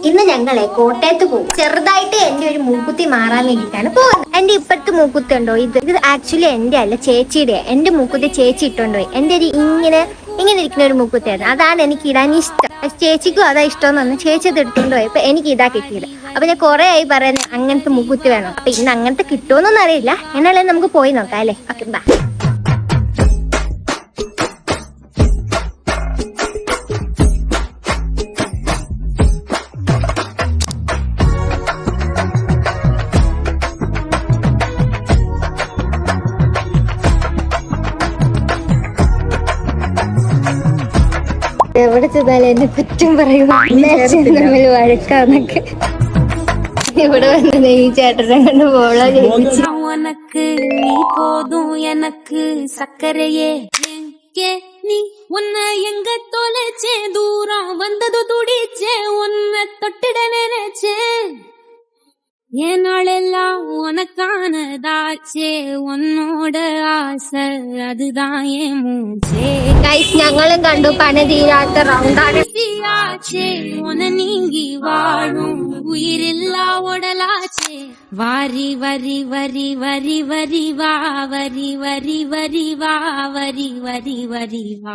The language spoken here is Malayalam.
ഇന്ന് ഞങ്ങളെ കോട്ടയത്ത് പോകും. ചെറുതായിട്ട് എന്റെ ഒരു മൂക്കുത്തി മാറാൻ വേണ്ടിയിട്ടാണ് പോകുന്നത്. എന്റെ ഇപ്പഴത്തെ മൂക്കുത്തി ഉണ്ടോ, ഇത് ആക്ച്വലി എന്റെ അല്ല, ചേച്ചിയുടെ. എന്റെ മൂക്കുത്തി ചേച്ചി ഇട്ടോണ്ടുപോയി. എന്റെ ഒരു ഇങ്ങനെ ഇരിക്കുന്ന ഒരു മൂക്കുത്തിയായിരുന്നു. അതാണ് എനിക്ക് ഇടാൻ ഇഷ്ടം. ചേച്ചിക്കും അതാ ഇഷ്ടമെന്ന് പറഞ്ഞു. ചേച്ചി അത് എടുത്തോണ്ട് പോയി. അപ്പൊ എനിക്ക് ഇതാ കിട്ടിയത്. അപ്പൊ ഞാൻ കുറെ ആയി പറയുന്നത് അങ്ങനത്തെ മൂക്കുത്തി വേണം. അപ്പൊ ഇന്ന് അങ്ങനത്തെ കിട്ടുമോന്നൊന്നും അറിയില്ല. എന്നാലും നമുക്ക് പോയി നോക്കാം അല്ലേ. ഓക്കെ ബാ. എവിടെ ചെന്നാലും എന്നെ കുറ്റം പറയും, തമ്മിൽ വഴക്കാന്നൊക്കെ. ഇവിടെ വന്നത് ഈ ചേട്ടനെ കണ്ട് പോളോ ജയിച്ചു. உனக்கு நீ போதும் எனக்கு சக்கரையே நீ உன்னை எங்க தொலைச்சேன், தூரம் வந்தது துடிச்சேன், உன்னை தொட்டிட நினைச்சேன், என் நாளெல்லாம் உனக்கானதாச்சே, உன்னோட ஆசை அதுதான் என் மூச்சே. ഞങ്ങളും കണ്ടു പണി തീരാത്ത റൗണ്ടാണ്. உன நீங்கி வாழும் உயிரில்லா உடலாச்சே, வாரி வரி வரி வரி வரி வா, வரி வரி வரி வா, வரி வரி வரி வா.